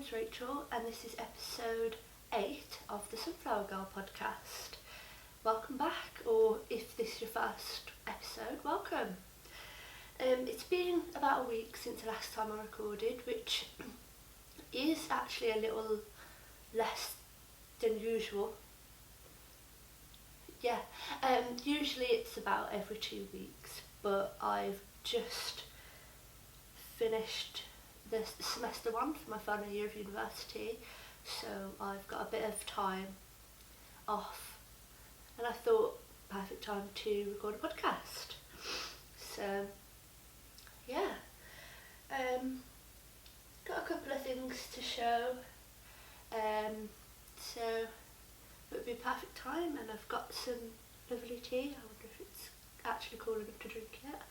name's Rachel and this is episode 8 of the Sunflower Girl podcast. Welcome back, or if this is your first episode, welcome. It's been about a week since the last time I recorded, which is actually a little less than usual. Usually it's about every 2 weeks, but I've just finished the semester 1 for my final year of university, so I've got a bit of time off and I thought perfect time to record a podcast. So got a couple of things to show, so it would be a perfect time, and I've got some lovely tea. I wonder if it's actually cool enough to drink yet.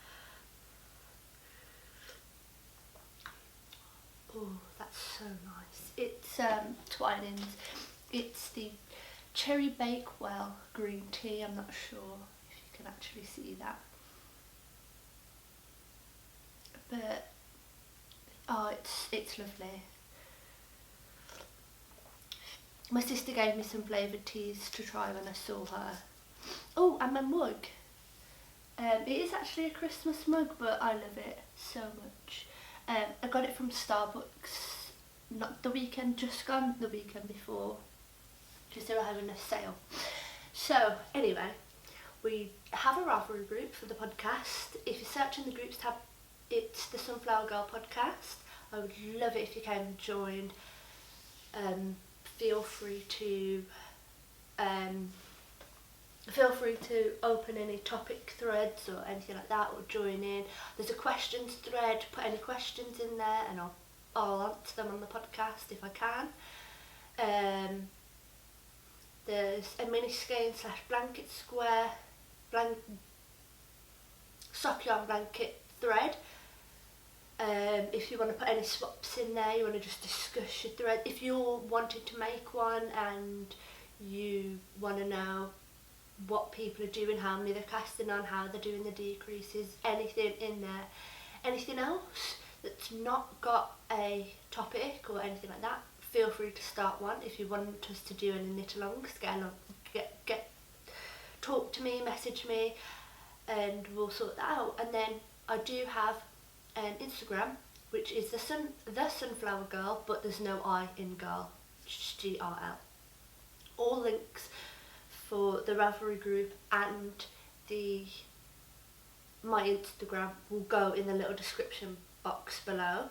Oh, that's so nice. It's Twinings. It's the Cherry Bakewell green tea. I'm not sure if you can actually see that. But it's lovely. My sister gave me some flavoured teas to try when I saw her. Oh, and my mug. It is actually a Christmas mug, but I love it so much. I got it from Starbucks, not the weekend just gone, the weekend before, because they were having a sale. So anyway, we have a Ravelry group for the podcast. If you search in the groups tab, it's the Sunflower Girl podcast. I would love it if you came and joined. Feel free to open any topic threads or anything like that, or join in. There's a questions thread, put any questions in there and I'll answer them on the podcast if I can. There's a mini skein / blanket square sock yarn blanket thread. If you want to put any swaps in there, you want to just discuss your thread. If you're wanting to make one and you want to know what people are doing, how many they're casting on, how they're doing the decreases, anything in there. Anything else that's not got a topic or anything like that, feel free to start one. If you want us to do any knit-alongs, talk to me, message me, and we'll sort that out. And then I do have an Instagram, which is the Sunflower Girl, but there's no I in girl, just GRL. All links for the Ravelry group and my Instagram will go in the little description box below.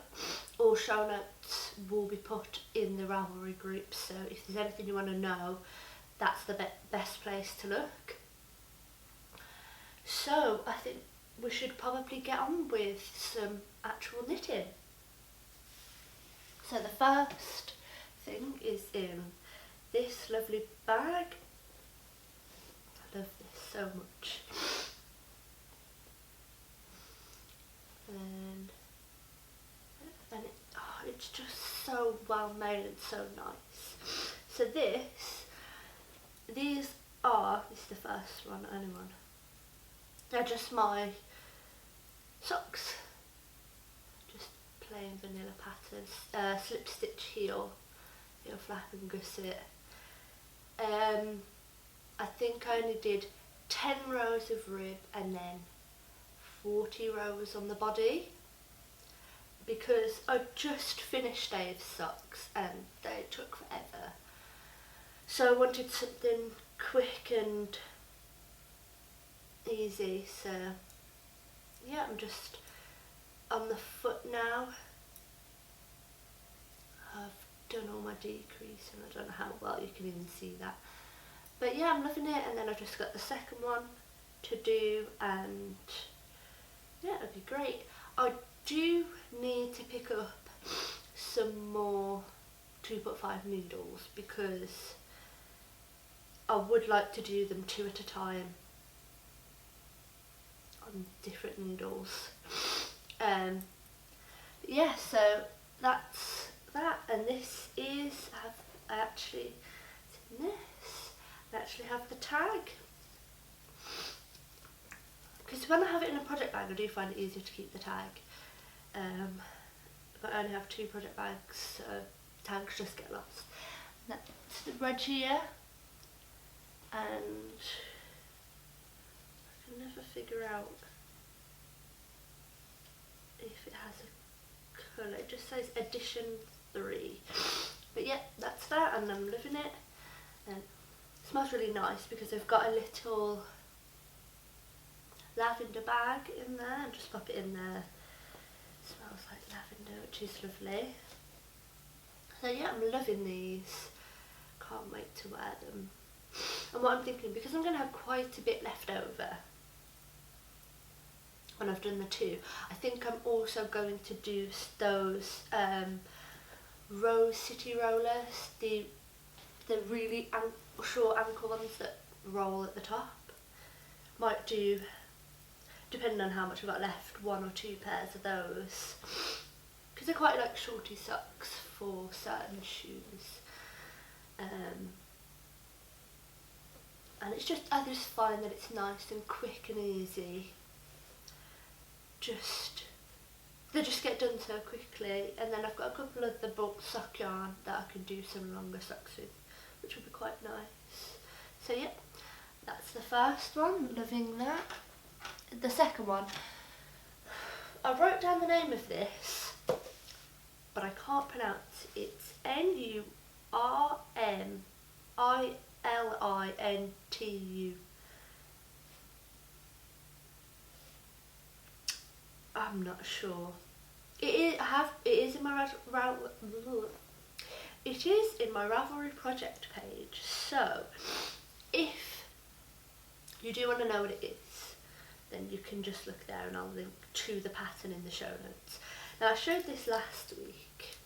All show notes will be put in the Ravelry group, so if there's anything you want to know, that's the best place to look. So I think we should probably get on with some actual knitting. So the first thing is in this lovely bag. I love this so much. And it's just so well made and so nice. So this is the first one, only one. They're just my socks, just plain vanilla patterns, slip stitch heel flap and gusset. I think I only did 10 rows of rib and then 40 rows on the body, because I just finished Dave's socks and they took forever. So I wanted something quick and easy, so yeah, I'm just on the foot now. I've done all my decrease and I don't know how well you can even see that, but yeah, I'm loving it. And then I've just got the second one to do, and yeah, it'll be great. I do need to pick up some more 2.5 needles because I would like to do them 2 at a time on different needles. Yeah, so that's that. And this is, I actually have the tag, because when I have it in a project bag I do find it easier to keep the tag, but I only have 2 project bags, so tags just get lost. That's the Regia, and I can never figure out if it has a colour. It just says edition 3, but yeah, that's that, and I'm loving it. And it smells really nice because they've got a little lavender bag in there, and just pop it in there. It smells like lavender, which is lovely. So yeah, I'm loving these. Can't wait to wear them. And what I'm thinking, because I'm going to have quite a bit left over when I've done the 2, I think I'm also going to do those Rose City rollers, the really short ankle ones that roll at the top. Might do, depending on how much I've got left, 1 or 2 pairs of those, because they're quite like shorty socks for certain shoes. And it's just, I just find that it's nice and quick and easy. They just get done so quickly, and then I've got a couple of the bulk sock yarn that I can do some longer socks with, which will be quite nice. So yeah, that's the first one, loving that. The second one, I wrote down the name of this, but I can't pronounce it. It's Nurmlintu. I'm not sure. It is in my Ravelry project page. So if you do want to know what it is, then you can just look there, and I'll link to the pattern in the show notes. Now, I showed this last week,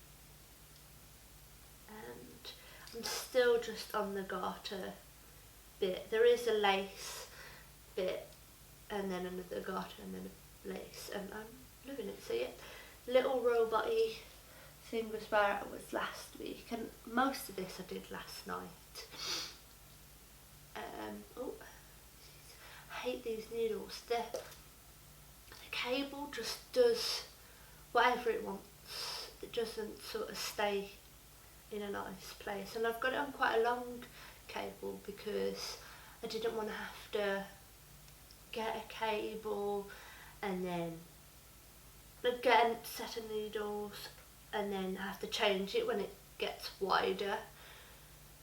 and I'm still just on the garter bit. There is a lace bit, and then another garter, and then a lace, and I'm loving it. So yeah, little robot-y thing was where I was last week, and most of this I did last night. Oh, I hate these needles. The cable just does whatever it wants. It doesn't sort of stay in a nice place, and I've got it on quite a long cable because I didn't want to have to get a cable and then get a set of needles and then have to change it when it gets wider,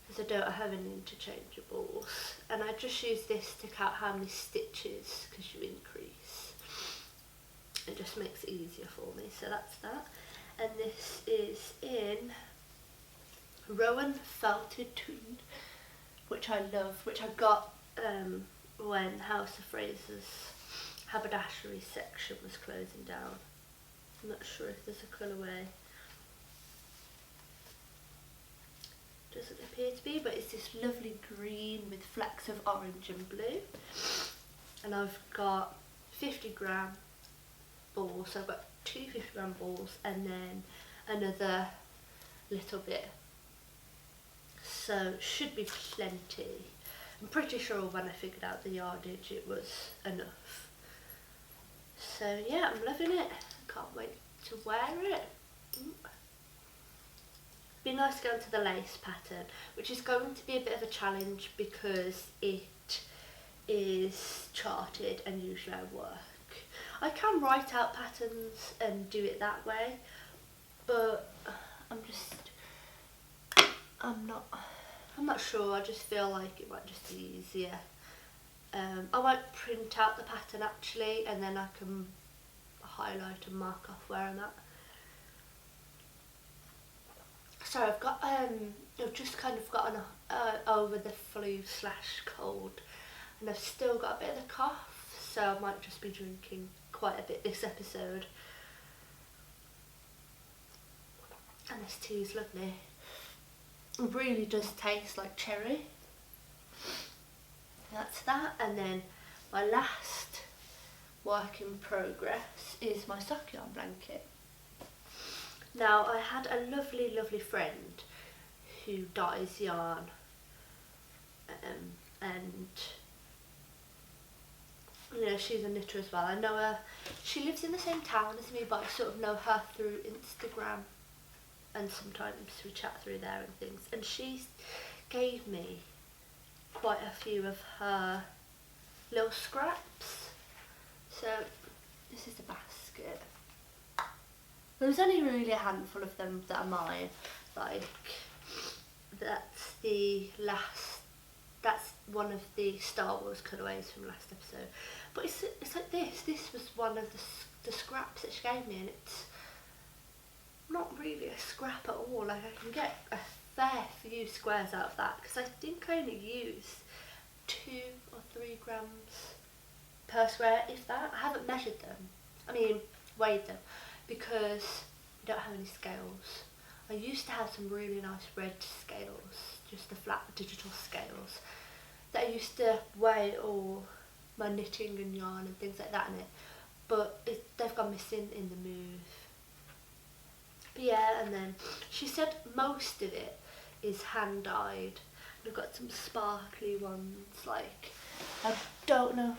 because I don't have any interchangeables, and I just use this to count how many stitches, because you increase. It just makes it easier for me. So that's that, and this is in Rowan Felted Tweed, which I love, which I got when House of Fraser's haberdashery section was closing down. I'm not sure if there's a colourway. Doesn't appear to be, but it's this lovely green with flecks of orange and blue. And I've got 50-gram balls, so I've got 2 50-gram balls and then another little bit. So should be plenty. I'm pretty sure when I figured out the yardage it was enough. So yeah, I'm loving it. Can't wait to wear it. Be nice to go into the lace pattern, which is going to be a bit of a challenge because it is charted and usually I work. I can write out patterns and do it that way, but I'm not sure. I just feel like it might just be easier. I might print out the pattern actually, and then I can highlight and mark off where I'm at. So I've just kind of gotten over the flu/cold, and I've still got a bit of a cough, so I might just be drinking quite a bit this episode. And this tea is lovely. It really does taste like cherry. That's that, and then my last work in progress is my sock yarn blanket. Now, I had a lovely, lovely friend who dyes yarn, and you know, she's a knitter as well. I know her, she lives in the same town as me, but I sort of know her through Instagram. and sometimes we chat through there and things, and she gave me quite a few of her little scraps. So this is the basket. There's only really a handful of them that are mine. Like, that's one of the Star Wars cutaways from last episode. But it's like this was one of the scraps that she gave me, and it's not really a scrap at all. Like, I can get a fair few squares out of that, because I think I only use 2 or 3 grams per square, if that. I haven't measured them, weighed them, because I don't have any scales. I used to have some really nice red scales, just the flat digital scales, that I used to weigh all my knitting and yarn and things like that in it, but they've gone missing in the move. But yeah, and then she said most of it is hand dyed. We've got some sparkly ones, like, I don't know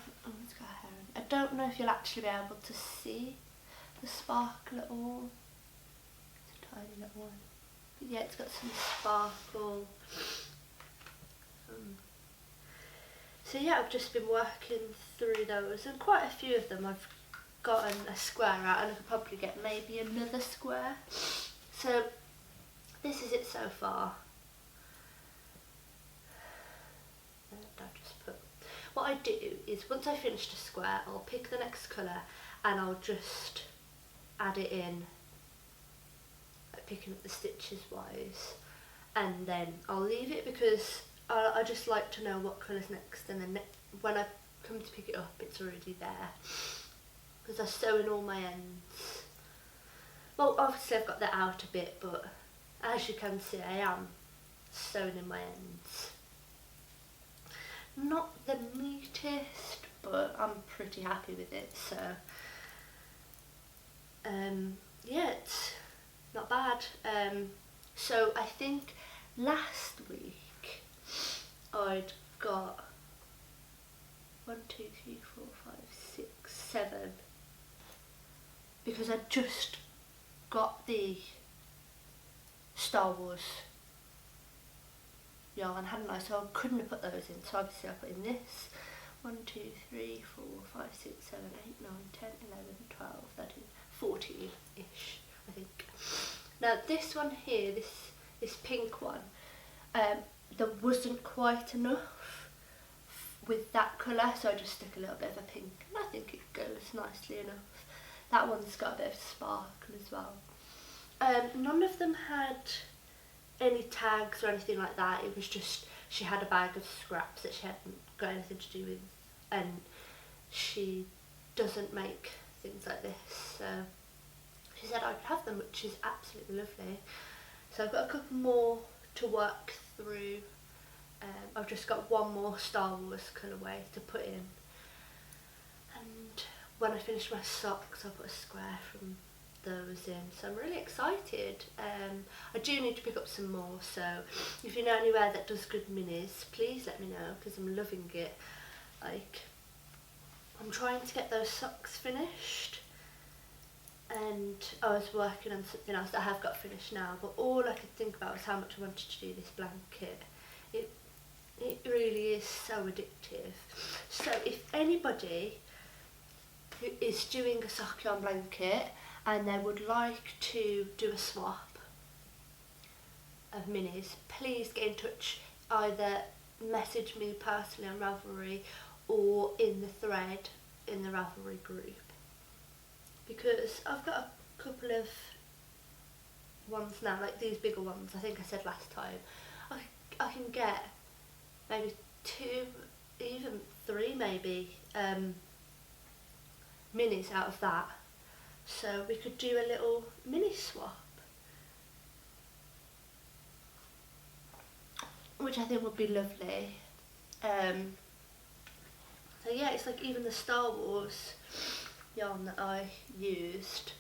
if you'll actually be able to see the sparkle at all. It's a tiny little one. But yeah, it's got some sparkle. So yeah, I've just been working through those, and quite a few of them I've gotten a square out, and I could probably get maybe another square. So this is it so far. I've just put, what I do is once I finish the square, I'll pick the next colour and I'll just add it in, like picking up the stitches wise, and then I'll leave it because I just like to know what colour's next, and then when I come to pick it up it's already there, because I sew in all my ends. Well, obviously I've got the outer bit, but as you can see I am sewing in my ends. Not the neatest, but I'm pretty happy with it, so yeah, it's not bad. So I think last week I'd got 1, 2, 3, 4, 5, 6, 7, because I just got the Star Wars yarn, hadn't I? So I couldn't have put those in, so obviously I put in this. 1, 2, 3, 4, 5, 6, 7, 8, 9, 10, 11, 12, 13, 14-ish, I think. Now this one here, this pink one, there wasn't quite enough with that colour, so I just stuck a little bit of a pink, and I think it goes nicely enough. That one's got a bit of sparkle as well. None of them had any tags or anything like that. It was just, she had a bag of scraps that she hadn't got anything to do with, and she doesn't make things like this, so she said I could have them, which is absolutely lovely. So I've got a couple more to work through. I've just got one more Star Wars colourway to put in, and when I finish my socks I'll put a square from those in, so I'm really excited. I do need to pick up some more, so if you know anywhere that does good minis, please let me know, because I'm loving it. Like, I'm trying to get those socks finished, and I was working on something else that I have got finished now, but all I could think about was how much I wanted to do this blanket. It really is so addictive. So if anybody who is doing a sock yarn blanket and they would like to do a swap of minis, please get in touch. Either message me personally on Ravelry or in the thread in the Ravelry group, because I've got a couple of ones now, like these bigger ones. I think I said last time I can get maybe 2, even 3 maybe minis out of that, so we could do a little mini swap, which I think would be lovely. So yeah, it's like even the Star Wars yarn that I used,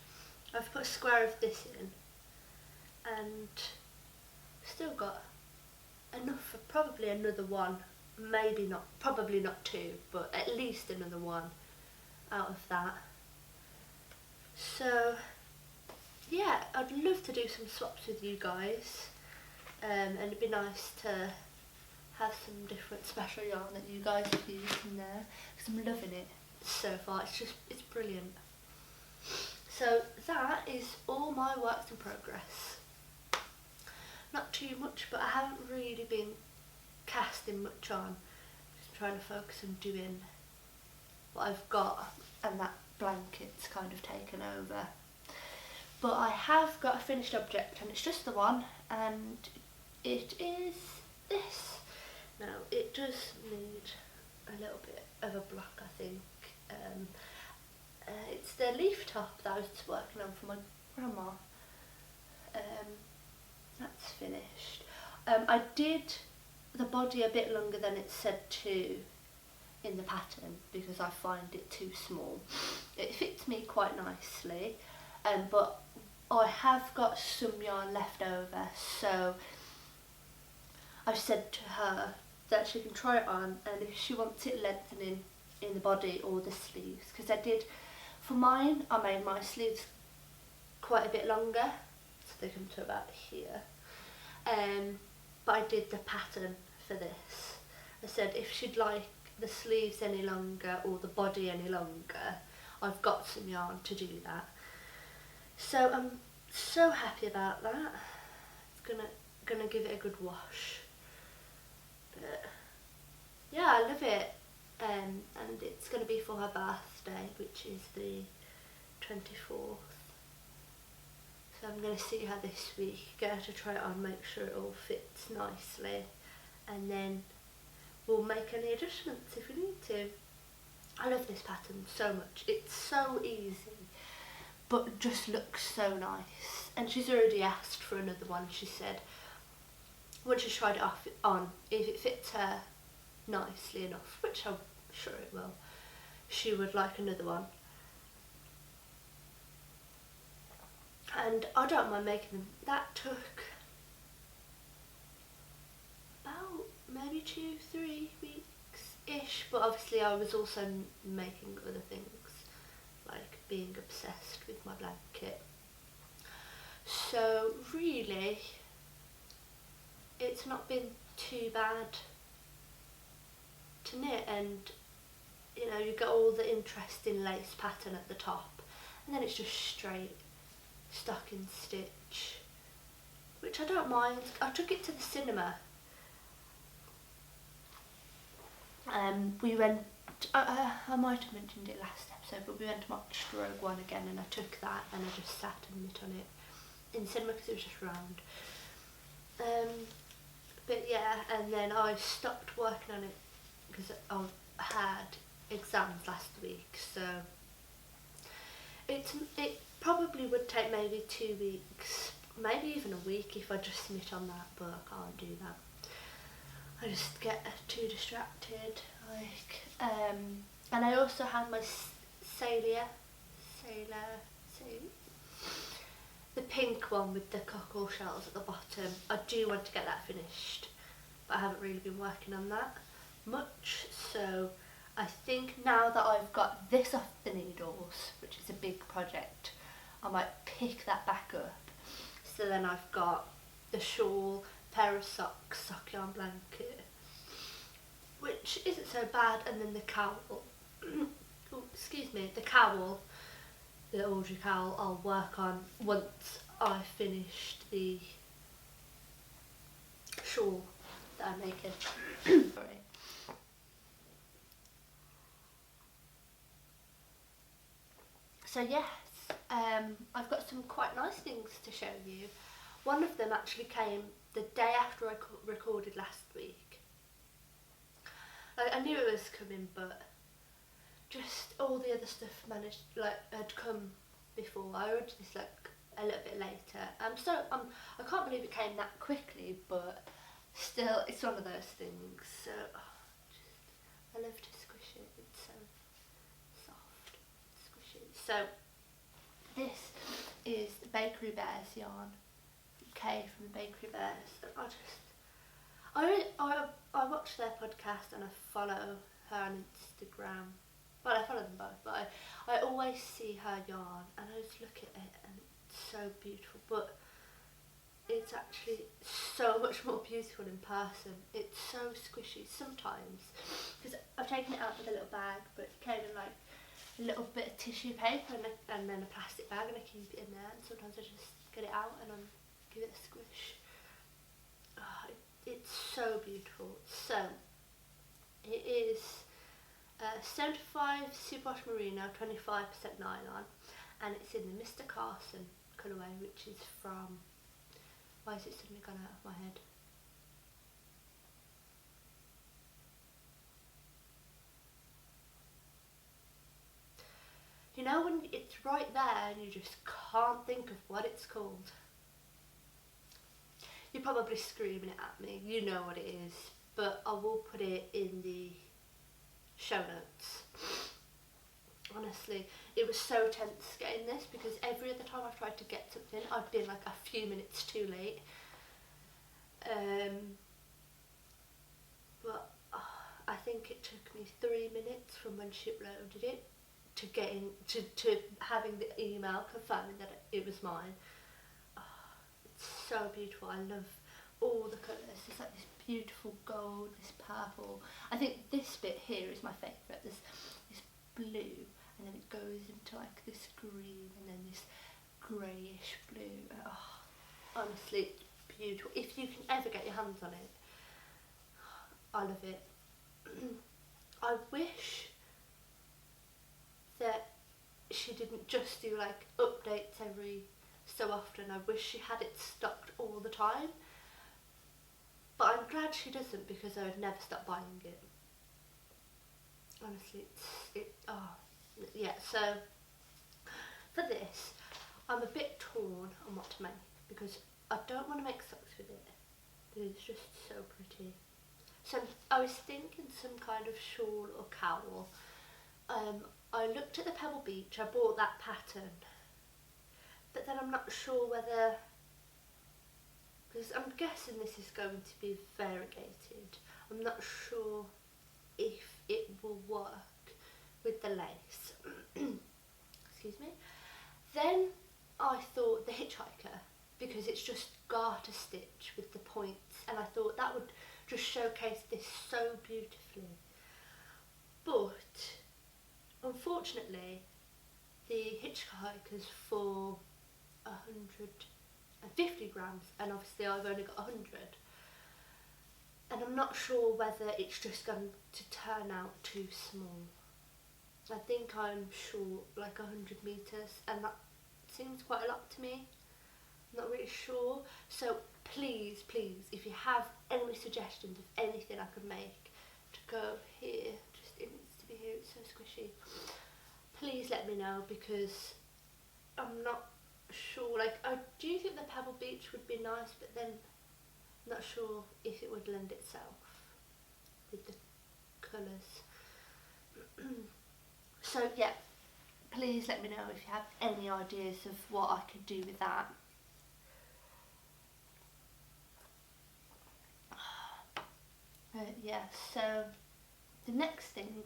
I've put a square of this in, and still got enough for probably another one, maybe not, probably not 2, but at least another one out of that. So yeah, I'd love to do some swaps with you guys, and it'd be nice to have some different special yarn that you guys have used in there, because I'm loving it so far. It's brilliant. So that is all my works in progress. Not too much, but I haven't really been casting much on. Just trying to focus on doing what I've got, and that blanket's kind of taken over. But I have got a finished object, and it's just the one, and it is this. Now, it does need a little bit of a block, I think. It's the leaf top that I was working on for my grandma. That's finished. I did the body a bit longer than it said to in the pattern, because I find it too small. It fits me quite nicely, but I have got some yarn left over, so I've said to her that she can try it on, and if she wants it lengthening in the body or the sleeves, because I did, for mine, I made my sleeves quite a bit longer, so they come to about here, but I did the pattern for this. I said if she'd like the sleeves any longer or the body any longer, I've got some yarn to do that. So I'm so happy about that. It's gonna give it a good wash. But yeah, I love it. And it's gonna be for her birthday, which is the 24th. So I'm gonna see her this week, get her to try it on, make sure it all fits nicely, and then we'll make any adjustments if we need to. I love this pattern so much. It's so easy, but just looks so nice. And she's already asked for another one. She said once she's tried it on, if it fits her nicely enough, which I'm sure it will, she would like another one. And I don't mind making them. That took about maybe 2-3 weeks-ish, but obviously I was also making other things, like being obsessed with my blanket. So really, it's not been too bad to knit, and you know, you get all the interesting lace pattern at the top, and then it's just straight stocking stitch, which I don't mind. I took it to the cinema. We went, I might have mentioned it last episode, but we went to watch Rogue One again, and I took that and I just sat and knit on it in the cinema because it was just round. But yeah, and then I stopped working on it because I had exams last week, so it probably would take maybe 2 weeks, maybe even a week if I just knit on that, but I can't do that. I just get too distracted, and I also had my Sailor, the pink one with the cockle shells at the bottom. I do want to get that finished, but I haven't really been working on that much, so I think now that I've got this off the needles, which is a big project, I might pick that back up. So then I've got the shawl, pair of socks, sock yarn blanket, which isn't so bad, and then the cowl, oh, excuse me, the cowl, the Audrey cowl, I'll work on once I've finished the shawl that I'm making. Sorry. So yes, I've got some quite nice things to show you. One of them actually came the day after I recorded last week. I knew it was coming, but just all the other stuff had come before. I ordered this a little bit later. I can't believe it came that quickly, but still, it's one of those things. So I love to squish it. It's so soft, squishy. So this is the Bakery Bears yarn. Okay, from the Bakery Bears. I watch their podcast and I follow her on Instagram. Well, I follow them both, but I always see her yarn and I just look at it and so beautiful, but it's actually so much more beautiful in person. It's so squishy sometimes, because I've taken it out with a little bag, but it came in like a little bit of tissue paper and then a plastic bag, and I keep it in there, and sometimes I just get it out and give it a squish. Oh, it's so beautiful. So it is 75 superwash merino, 25% nylon, and it's in the Mr. Carson colourway, which is from, why is it suddenly gone out of my head? You know when it's right there and you just can't think of what it's called? You're probably screaming it at me, you know what it is, but I will put it in the show notes. Honestly, it was so tense getting this, because every other time I've tried to get something, I've been like a few minutes too late. But I think it took me 3 minutes from when she uploaded it to getting to having the email confirming that it was mine. Oh, it's so beautiful. I love all the colours. It's like this beautiful gold, this purple. I think this bit here is my favourite. There's this blue, and then it goes into like this green, and then this greyish blue. Oh, honestly, it's beautiful. If you can ever get your hands on it, I love it. I wish that she didn't just do like updates every so often. I wish she had it stocked all the time, but I'm glad she doesn't, because I would never stop buying it. Honestly, yeah. So for this, I'm a bit torn on what to make, because I don't want to make socks with it, but it's just so pretty. So I was thinking some kind of shawl or cowl. I looked at the Pebble Beach, I bought that pattern, but then I'm not sure whether, because I'm guessing this is going to be variegated, I'm not sure if it will work with the lace. Excuse me. Then I thought the Hitchhiker, because it's just garter stitch with the points, and I thought that would just showcase this so beautifully. But unfortunately, the Hitchhiker's for 150 grams, and obviously I've only got 100, and I'm not sure whether it's just going to turn out too small. I think I'm short like 100 metres, and that seems quite a lot to me. I'm not really sure. So please, if you have any suggestions of anything I could make to go here, just it needs to be here, it's so squishy. Please let me know, because I'm not sure. Like, I do think the Pebble Beach would be nice, but then I'm not sure if it would lend itself with the colours. So yeah, please let me know if you have any ideas of what I could do with that. Yeah, so the next thing,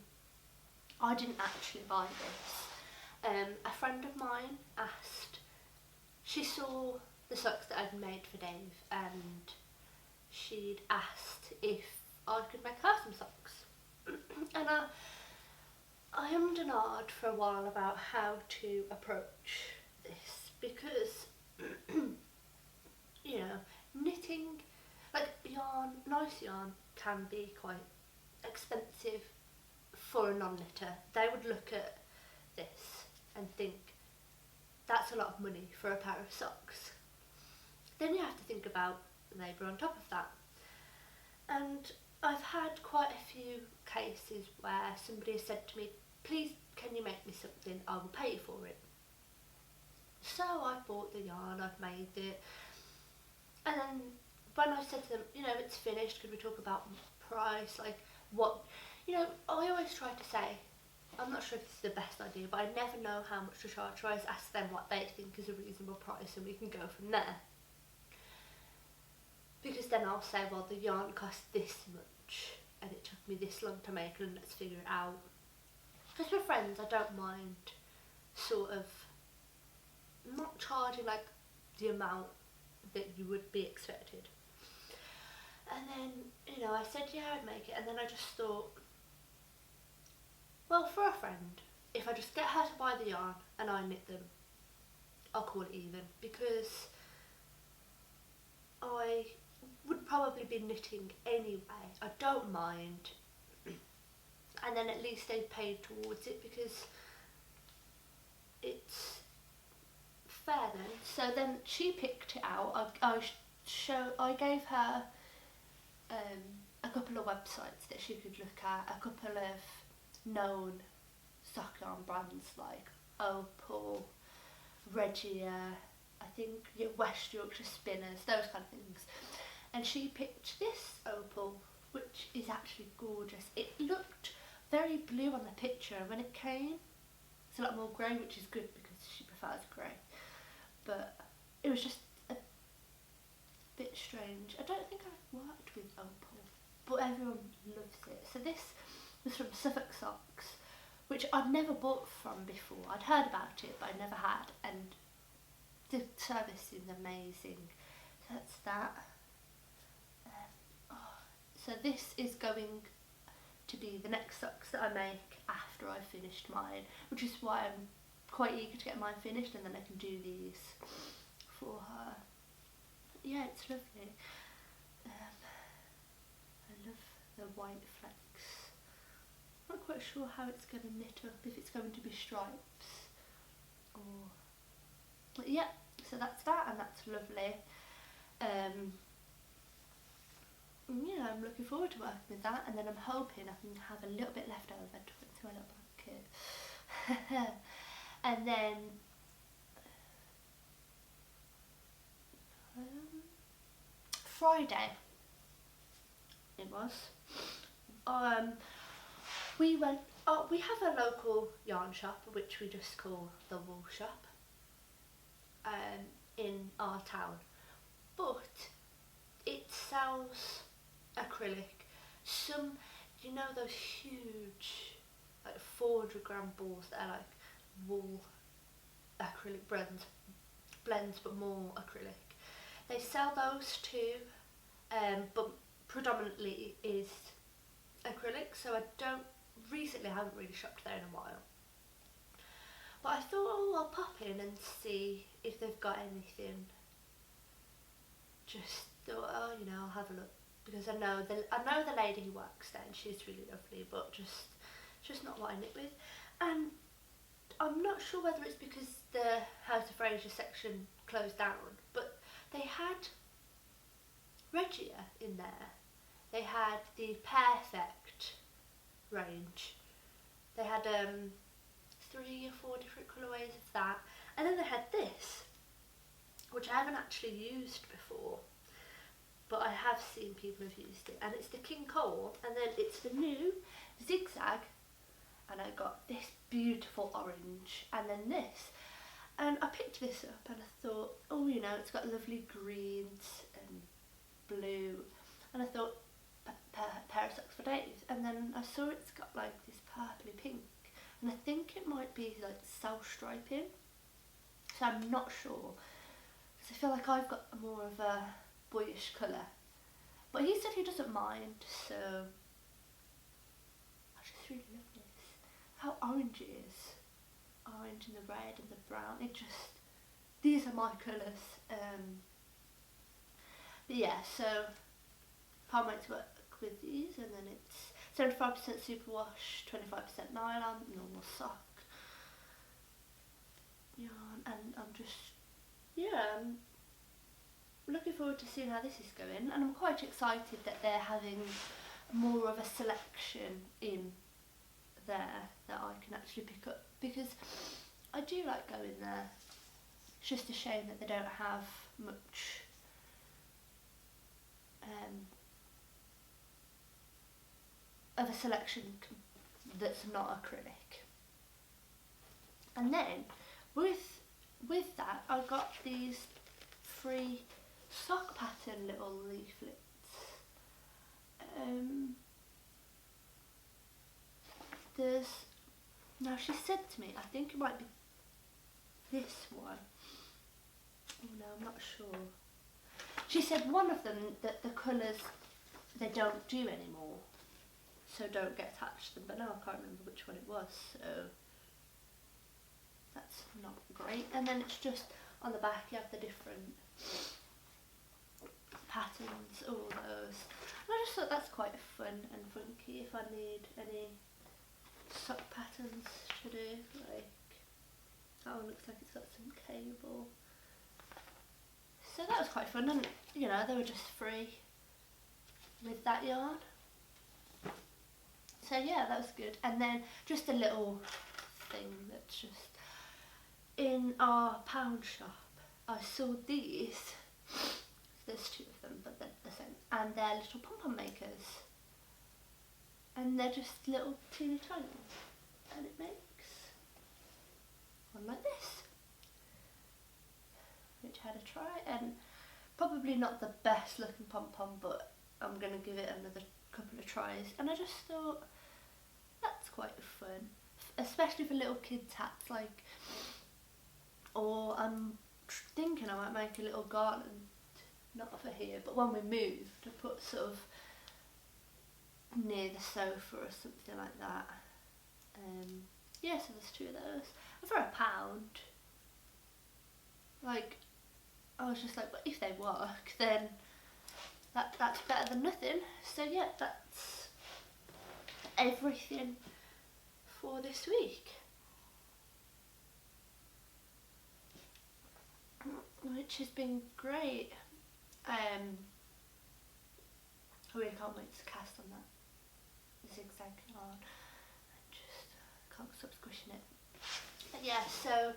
I didn't actually buy this. A friend of mine asked, she saw the socks that I'd made for Dave, and she'd asked if I could make her some socks. And I ummed and ahed for a while about how to approach this, because you know, knitting, like yarn, nice yarn can be quite expensive for a non-knitter. They would look at this and think, that's a lot of money for a pair of socks. Then you have to think about labour on top of that. And I've had quite a few cases where somebody has said to me, please can you make me something, I will pay you for it. So I bought the yarn, I've made it, and then when I said to them, you know, it's finished, could we talk about price, like what, you know, I always try to say, I'm not sure if this is the best idea, but I never know how much to charge, so I always ask them what they think is a reasonable price and we can go from there. Because then I'll say, well, the yarn costs this much and it took me this long to make, and let's figure it out. Because with friends, I don't mind sort of not charging like the amount that you would be expected. And then, you know, I said yeah, I'd make it, and then I just thought, well, for a friend, if I just get her to buy the yarn and I knit them, I'll call it even, because I would probably be knitting anyway. I don't mind. And then at least they paid towards it, because it's fair then. So then she picked it out. I gave her a couple of websites that she could look at, a couple of known sock yarn brands like Opal, Regia, I think West Yorkshire Spinners, those kind of things. And she picked this Opal, which is actually gorgeous. It looked very blue on the picture, and when it came, it's a lot more grey, which is good because she prefers grey. But it was just a bit strange. I don't think I've worked with Opal, but everyone loves it. So this was from Suffolk Socks, which I'd never bought from before. I'd heard about it, but I never had, and the service is amazing. So that's that. So this is going to be the next socks that I make after I've finished mine, which is why I'm quite eager to get mine finished, and then I can do these for her. Yeah, it's lovely. I love the white flecks. I'm not quite sure how it's going to knit up, if it's going to be stripes or... But yeah, so that's that, and that's lovely. Yeah, I'm looking forward to working with that, and then I'm hoping I can have a little bit left over to put into my little blanket. And then Friday it was. We went. Oh, we have a local yarn shop which we just call the Wool Shop. In our town, but it sells acrylic. Some, you know, those huge, like 400-gram balls that are like wool acrylic blends, but more acrylic. They sell those too, but predominantly it is acrylic. So I haven't really shopped there in a while. But I thought, oh, I'll pop in and see if they've got anything. Just thought, oh, you know, I'll have a look, because I know the lady who works there, and she's really lovely, but just not what I knit with. And I'm not sure whether it's because the House of Fraser section closed down, but they had Regia in there. They had the Perfect range. They had 3 or 4 different colourways of that, and then they had this, which I haven't actually used before, but I have seen people have used it, and it's the King Cole, and then it's the new Zigzag, and I got this beautiful orange, and then this, and I picked this up and I thought, oh, you know, it's got lovely greens and blue, and I thought, pair of socks for days. And then I saw it's got like this purpley pink, and I think it might be like self-striping, so I'm not sure, because I feel like I've got more of a boyish colour, but he said he doesn't mind, so I just really love this, how orange it is, orange and the red and the brown, these are my colours. But yeah, so can't wait to work with these, and then it's 75% superwash, 25% nylon, normal sock yarn, and I'm looking forward to seeing how this is going, and I'm quite excited that they're having more of a selection in there that I can actually pick up, because I do like going there. It's just a shame that they don't have much of a selection that's not acrylic. And then with that, I got these free sock pattern little leaflets. Now she said to me, I think it might be this one. Oh no, I'm not sure. She said one of them that the colours they don't do anymore, so don't get attached to them, but now I can't remember which one it was, so that's not great. And then it's just on the back you have the different patterns, all those. And I just thought that's quite fun and funky if I need any sock patterns to do. Like, that one looks like it's got some cable. So that was quite fun, and you know, they were just free with that yarn. So yeah, that was good. And then just a little thing that's just in our pound shop, I saw these. There's two of them, but they're the same, and they're little pom-pom makers, and they're just little teeny tiny, and it makes one like this, which I had a try, and probably not the best looking pom-pom, but I'm going to give it another couple of tries, and I just thought that's quite fun, especially for little kids' hats, like, or I'm thinking I might make a little garland, not for here, but when we move, to put sort of near the sofa or something like that. Yeah, so there's two of those. And for £1, like, I was just like, but if they work, then that's better than nothing. So yeah, that's everything for this week, which has been great. I really can't wait to cast on that zigzag yarn. I just can't stop squishing it. But yeah, so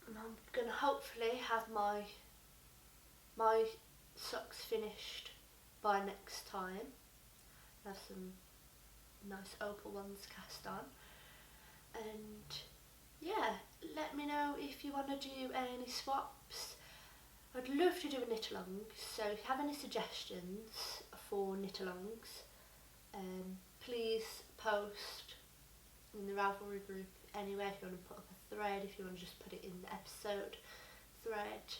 I'm gonna hopefully have my socks finished by next time. I have some nice opal ones cast on, and yeah, let me know if you want to do any swaps. I'd love to do a knit along, so if you have any suggestions for knit alongs, please post in the Ravelry group anywhere. If you want to put up a thread, if you want to just put it in the episode thread,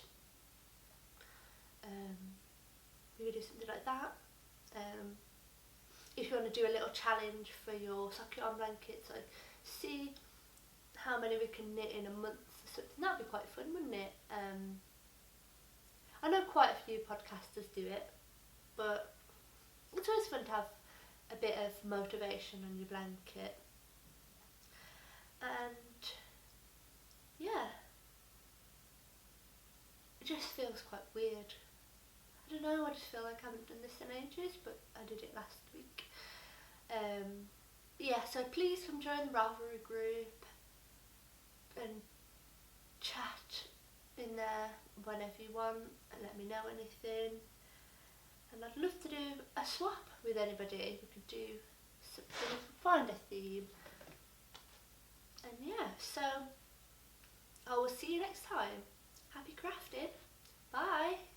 we could do something like that. If you want to do a little challenge for your sock yarn blankets, like see how many we can knit in a month or something, that'd be quite fun, wouldn't it? I know quite a few podcasters do it, but it's always fun to have a bit of motivation on your blanket. And yeah, it just feels quite weird. I don't know, I just feel like I haven't done this in ages, but I did it last week. Yeah, so please come join the Ravelry group and chat in there whenever you want and let me know anything. And I'd love to do a swap with anybody. We could do something, find a theme. And yeah, so I will see you next time. Happy crafting. Bye.